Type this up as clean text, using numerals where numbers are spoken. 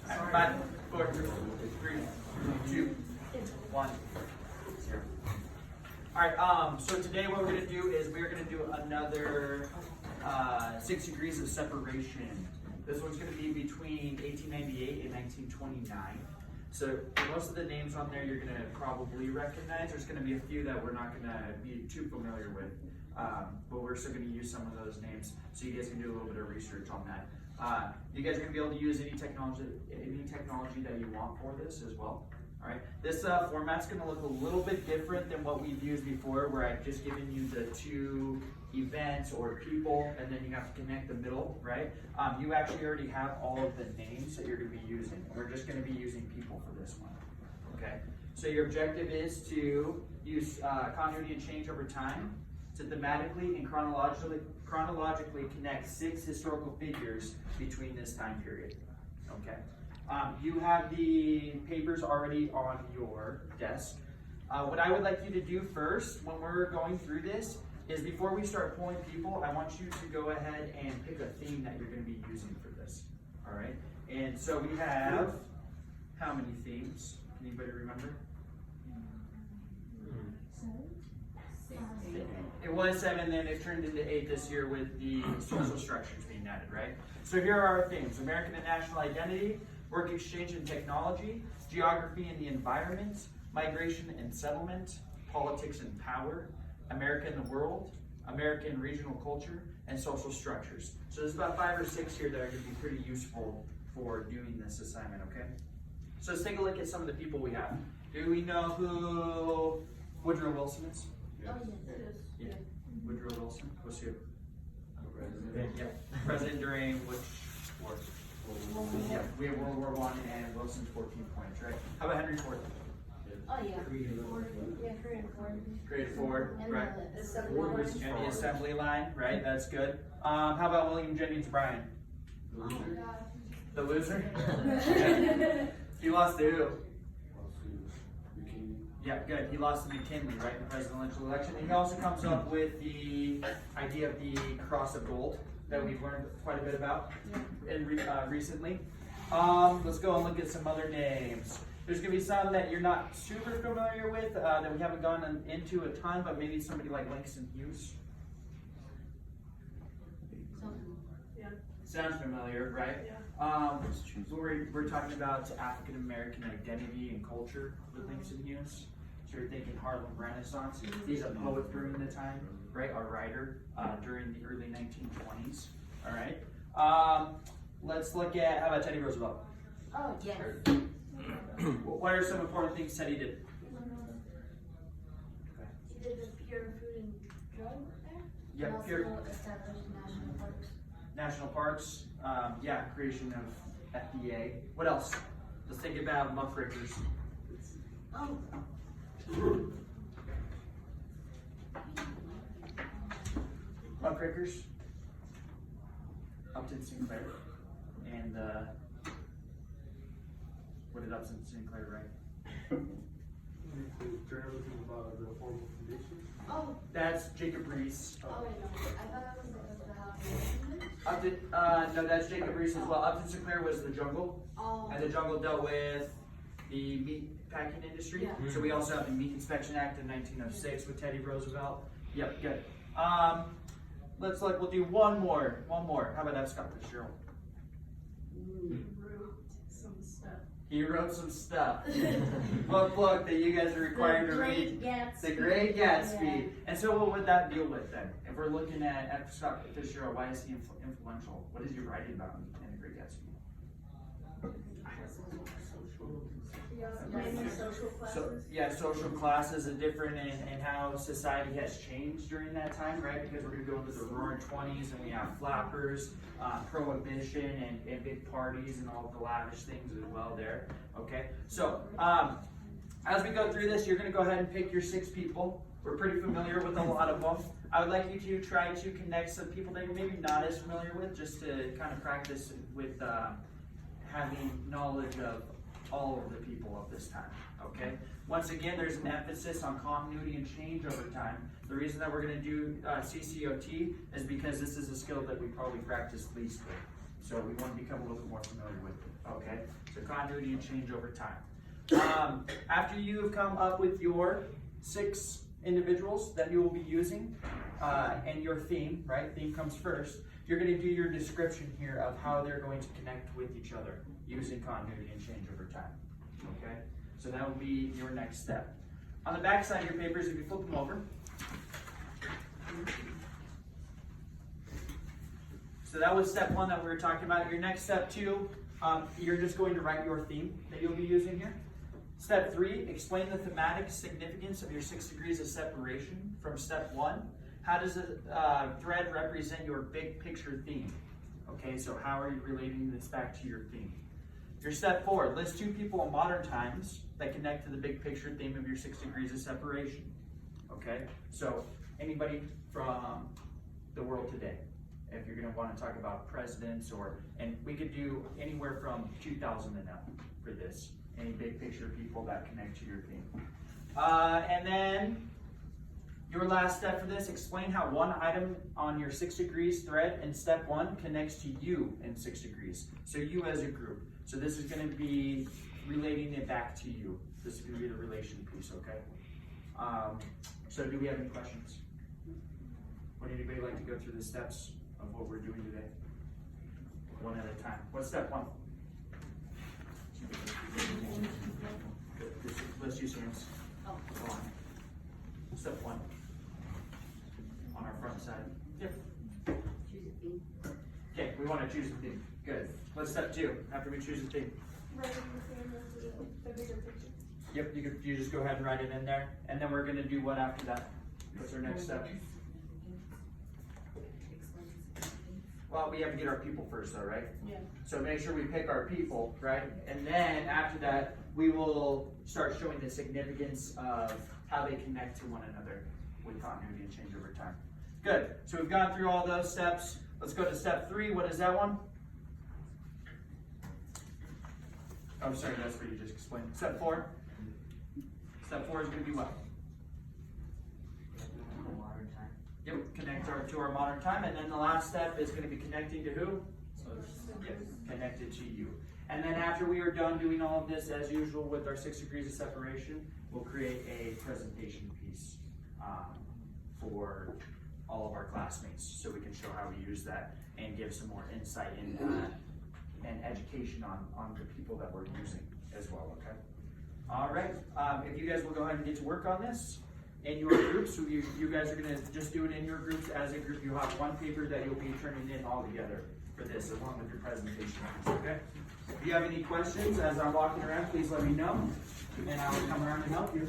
5, 4, 3, 2, 1, 0. Alright, so today what we're going to do is we're going to do another 6 degrees of separation. This one's going to be between 1898 and 1929. So most of the names on there you're going to probably recognize. There's going to be a few that we're not going to be too familiar with, but we're still going to use some of those names so you guys can do a little bit of research on that. You guys are going to be able to use any technology that you want for this as well. All right, this format's going to look a little bit different than what we've used before, where I've just given you the 2 events or people, and then you have to connect the middle, right? You actually already have all of the names that you're going to be using. We're just going to be using people for this one, okay? So your objective is to use continuity and change over time to thematically and chronologically connect 6 historical figures between this time period, okay? You have the papers already on your desk. What I would like you to do first when we're going through this is before we start pulling people, I want you to go ahead and pick a theme that you're going to be using for this. All right? And so we have how many themes? Can anybody remember? 7. It was 7, then it turned into 8 this year with the social structures being added, right? So here are our themes: American and national identity, work exchange and technology, geography and the environment, migration and settlement, politics and power, America and the world, American regional culture, and social structures. So there's about 5 or 6 here that are going to be pretty useful for doing this assignment, okay? So let's take a look at some of the people we have. Do we know who Woodrow Wilson is? Oh, yes. Yeah. Woodrow Wilson was who? President. Yeah. President during which war? Yeah, we have World War I and Wilson's 14 points, right? How about Henry Ford? Oh, yeah. Yeah, Korean Ford. Created Ford, And right? the assembly line. And the assembly line, right? That's good. How about William Jennings Bryan? The loser? Yeah. He lost to who? Yeah, good. He lost to McKinley, right, in the presidential election. And he also comes up with the idea of the cross of gold that we've learned quite a bit about recently. Let's go and look at some other names. There's going to be some that you're not super familiar with that we haven't gone into a ton, but maybe somebody like Langston Hughes. Yeah. Sounds familiar, right? Yeah. We're talking about African American identity and culture with Langston Hughes. So you're thinking Harlem Renaissance. He's a poet during the time, right? A writer during the early 1920s. All right. Let's look at, how about Teddy Roosevelt? Oh, yes. What are some important things Teddy did? He did the Pure Food and Drug Act. Yep, And pure. also established national parks. National parks, yeah, creation of FDA. What else? Let's think about muckrakers. Oh. Muckrakers, Upton Sinclair, and what did Upton Sinclair write? Journalism about the horrible conditions. Oh. That's Jacob Riis. Oh, wait, no. I thought that was the house. Upton, no, that's Jacob Riis as well. Upton Sinclair was The Jungle, Oh. and The Jungle dealt with the meat packing industry. Yeah. So we also have the Meat Inspection Act in 1906 with Teddy Roosevelt. Yep, good. Let's look. We'll do one more. How about F. Scott Fitzgerald? Wrote some stuff. He wrote some stuff. Book that you guys are required to read. Gatsby. The Great Gatsby. Yeah. And so what would that deal with then? If we're looking at F. Scott Fitzgerald, why is he influential? What is he writing about in The Great Gatsby? Mainly social classes. So yeah, social classes are different in how society has changed during that time, right? Because we're going to go into the Roaring '20s and we have flappers, prohibition, and big parties and all the lavish things as well there. Okay, so as we go through this, you're going to go ahead and pick your 6 people. We're pretty familiar with a lot of them. I would like you to try to connect some people that you're maybe not as familiar with, just to kind of practice with having knowledge of all of the people of this time, okay? Once again, there's an emphasis on continuity and change over time. The reason that we're going to do CCOT is because this is a skill that we probably practice least with. So we want to become a little bit more familiar with it, okay? So the continuity and change over time. After you have come up with your 6 individuals that you will be using, and your theme, right? Theme comes first. You're going to do your description here of how they're going to connect with each other using continuity and change over time. Okay? So that will be your next step. On the back side of your papers, if you flip them over. So that was step 1 that we were talking about. Your next step 2, you're just going to write your theme that you'll be using here. Step 3, explain the thematic significance of your 6 degrees of separation from step 1. How does a thread represent your big picture theme? Okay, so how are you relating this back to your theme? Your step 4, list 2 people in modern times that connect to the big picture theme of your 6 degrees of separation. Okay, so anybody from the world today, if you're going to want to talk about presidents, and we could do anywhere from 2000 and up for this. Any big picture people that connect to your theme. And then your last step for this, explain how one item on your 6 degrees thread in step 1 connects to you in 6 degrees. So you as a group. So this is going to be relating it back to you. This is going to be the relation piece, okay? So do we have any questions? Would anybody like to go through the steps of what we're doing today? One at a time. What's step 1? Let's use hands. Oh. Go on. Step 1. On our front side. Yep. Choose a theme. Okay, we want to choose a theme. Good. What's step 2? After we choose a theme. Writing the theme of the bigger picture. Yep, you just go ahead and write it in there. And then we're going to do what after that? What's our next step? Well, we have to get our people first though, right? Yeah. So make sure we pick our people, right? And then after that, we will start showing the significance of how they connect to one another with continuity and change over time. Good. So we've gone through all those steps. Let's go to step 3. What is that one? Oh, sorry, that's what you just explained. Step 4. Step 4 is going to be what? Yep, connect to our modern time. And then the last step is going to be connecting to who? Yep, connected to you. And then after we are done doing all of this, as usual with our 6 degrees of separation, we'll create a presentation piece for all of our classmates so we can show how we use that and give some more insight and education on the people that we're using as well, okay? All right, if you guys will go ahead and get to work on this in your groups, so you guys are going to just do it in your groups as a group. You have one paper that you'll be turning in all together for this along with your presentation, okay? If you have any questions as I'm walking around, please let me know, and I will come around and help you.